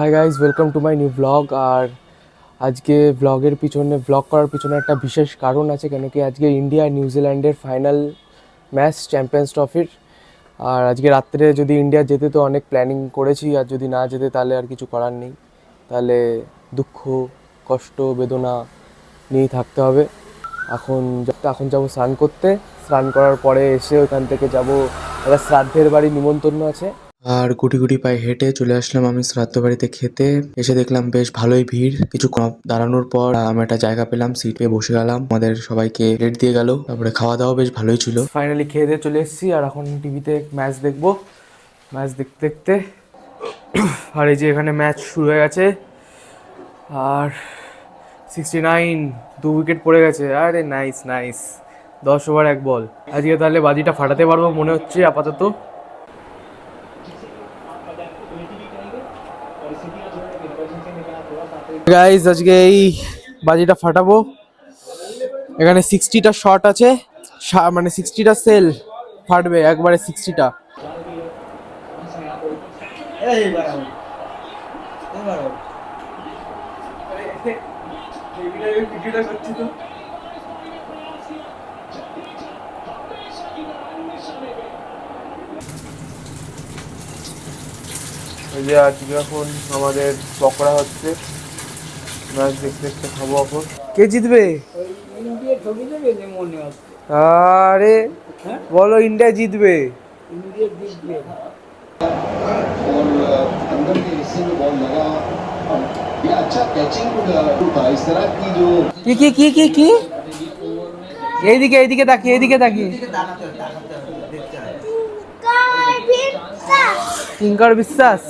High guys, welcome to my new vlog. আর আজকে vlog করার পিছনে একটা বিশেষ কারণ আছে, কেন কি আজকে ইন্ডিয়া আর নিউজিল্যান্ডের ফাইনাল ম্যাচ চ্যাম্পিয়ন্স ট্রফির। আর আজকে রাত্রে যদি ইন্ডিয়া যেতে তো অনেক প্ল্যানিং করেছি, আর যদি না যেতে তাহলে আর কিছু করার নেই, তাহলে দুঃখ কষ্ট বেদনা নিয়েই থাকতে হবে। এখন যাবো স্নান করতে, স্নান করার পরে এসে ওখান থেকে যাব একটা শ্রাদ্ধের বাড়ি, নিমন্ত্রণ আছে। আর গুটি গুটি পায়ে হেঁটে চলে আসলাম আমি শ্রাদ্ধ বাড়িতে খেতে। এসে দেখলাম বেশ ভালোই ভিড়। কিছুক্ষণ দাঁড়ানোর পর আমি একটা জায়গা পেলাম, সিটে বসে গেলাম। আমাদের সবাইকে প্লেট দিয়ে গেল, তারপরে খাওয়া দাওয়া বেশ ভালোই ছিল। ফাইনালি খেয়ে দিয়ে চলে এসেছি, আর এখন টিভিতে ম্যাচ দেখবো। ম্যাচ দেখতে দেখতে আর এই যে এখানে ম্যাচ শুরু হয়ে গেছে। আর 69, 2 উইকেট পড়ে গেছে। আরে নাইস নাইস, 10 ওভার 1 বল। আজকে তাহলে বাজিটা ফাটাতে পারবো মনে হচ্ছে আপাতত। গাইজ আজকে এই বাজিটা ফাটাবো। এখানে 60টা শট আছে, মানে 60টা সেল ফাটবে একবারে 60টা। এই যে আজকে এখন আমাদের পকোড়া হচ্ছে, ম্যাচ দেখতে দেখতে খাবো। এখন কে জিতবে? আরে বলো, ইন্ডিয়া জিতবে। और अंदर के हिस्से में बॉल लगा। ये अच्छा कैचिंग था इस तरह की जो কি এইদিকে এইদিকে তাকিয়ে, এইদিকে তাকিয়ে। কিঙ্কর বিশ্বাস,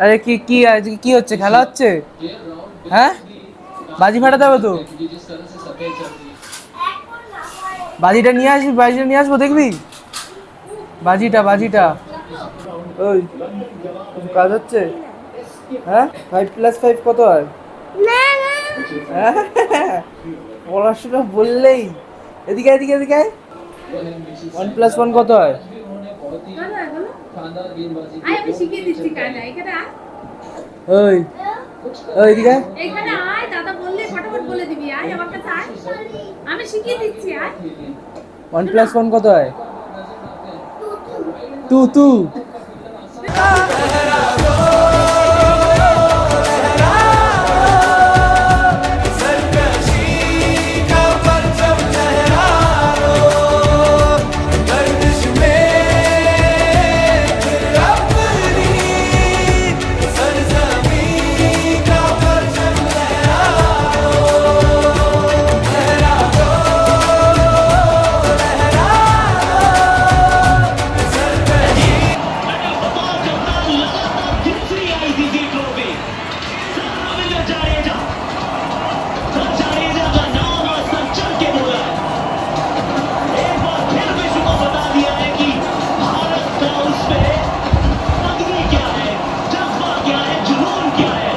আরে কি কি আজকে কি হচ্ছে? খেলা হচ্ছে? হ্যাঁ, বাজি ফাটাতে হবে তো। বাজিটা নিয়ে আসবি, বাজিটা নিয়ে আসবো, দেখবি বাজিটা। ওই কিছু কাজ হচ্ছে? হ্যাঁ, 5+5 কত হয়? পড়াশোনা বললেই এদিকে 1+1 কত হয়? ওই ওইদিকে এখানে আয়, দাদা বললে ফটাফট বলে দিবি। আয় আমার কাছে আয়, আমি শিখিয়ে দিচ্ছি। আয়, 1+1 কত হয়? 2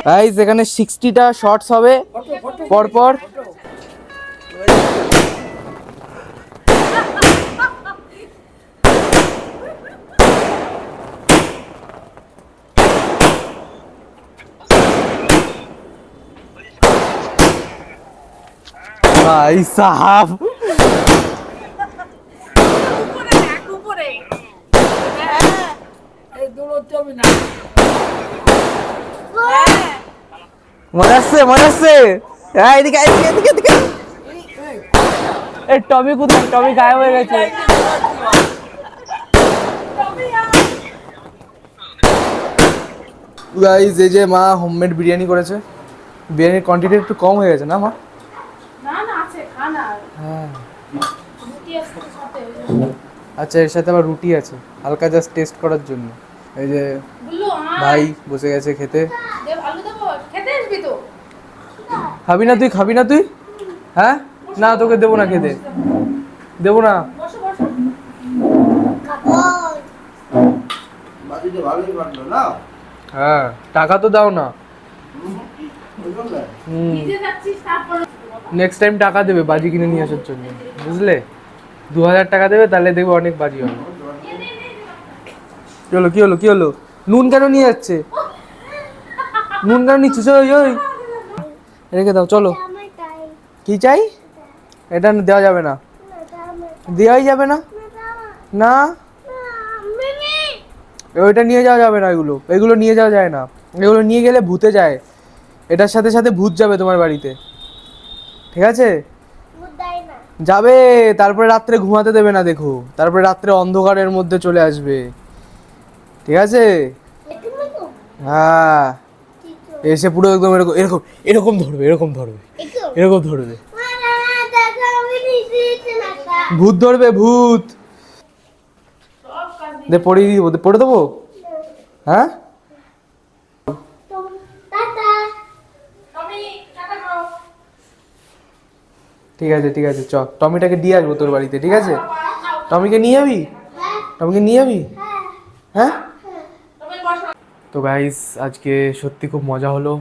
গাইস, এখানে 60টা শটস হবে পরপর। ভাই সাহাব, উপরে দেখ, উপরে। হ্যাঁ, এই দৌড়তে হবে না। মজা আসছে। হ্যাঁ, এদিকে। এই টমি কোথায়? টমি গায়েব হয়ে গেছে। গাইস, এই যে মা হোমমেড বিরিয়ানি করেছে। বিরিয়ানির কোয়ান্টিটি একটু কম হয়ে গেছে না মা? না না, আছে, খানা। হ্যাঁ, রুটি আছে সাথে। আচ্ছা, এর সাথে আবার রুটি আছে, হালকা জাস্ট টেস্ট করার জন্য। এই যে বুল্লু, আয়। ভাই বসে গেছে খেতে। দেব, আলু দেবো, খেতে আসবি তো? খাবি না তুই? হ্যাঁ, না তোকে দেবো না, খেতে দেবো না। বসো বসো। হ্যাঁ, টাকা তো দাও না। নিজে যাচ্ছিস, তারপর নেক্সট টাইম টাকা দেবে বাজি কিনে নিয়ে আসার জন্য, বুঝলে? 2000 টাকা দেবে, তাহলে দেখবে অনেক বাজি হবে। কি হলো? নুন কেন নিয়ে যাচ্ছে? নুন কেন নিচ্ছিস? ওই ওই রেখে দাও, চলো। কি চাই? এটা দেওয়া যাবে না, দেওয়াই যাবে না। না, ওইটা নিয়ে যাওয়া যাবে না, এগুলো এগুলো নিয়ে যাওয়া যায় না, এগুলো নিয়ে গেলে ভূতে যায়, এটার সাথে সাথে ভূত যাবে তোমার বাড়িতে, ঠিক আছে? যাবে, তারপরে রাত্রে ঘুমাতে দেবে না, দেখো তারপরে রাত্রে অন্ধকারের মধ্যে চলে আসবে, ঠিক আছে? হ্যাঁ, এসে পুরো একদম এরকম এরকম এরকম ধরবে, এরকম ধরবে, এরকম ধরবে, ভূত ধরবে, ভূত। দে পড়িয়ে দিব, পড়ে দেবো? হ্যাঁ, টমি টাটা খাও। ঠিক আছে ঠিক আছে, চ টমিটাকে দিয়ে আসবো তোর বাড়িতে, ঠিক আছে? টমিকে নিয়ে যাবি? টমিকে নিয়ে যাবি? হ্যাঁ। টমি বসো। তো গাইস, আজকে সত্যি খুব মজা হলো,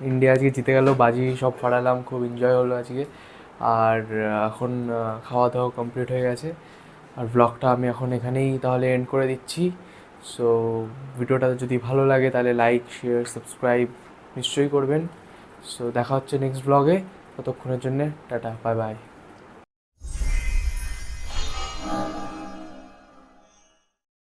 ইন্ডিয়া আজকে জিতে গেল, বাজি সব ফাটালাম, খুব এনজয় হলো আজকে। আর এখন খাওয়া দাওয়া কমপ্লিট হয়ে গেছে, আর ব্লগটা আমি এখন এখানেই তাহলে এন্ড করে দিচ্ছি। সো ভিডিওটা যদি ভালো লাগে তাহলে লাইক শেয়ার সাবস্ক্রাইব নিশ্চয়ই করবেন। সো দেখা হচ্ছে নেক্সট ব্লগে, ততক্ষণের জন্যে টাটা, বাই বাই।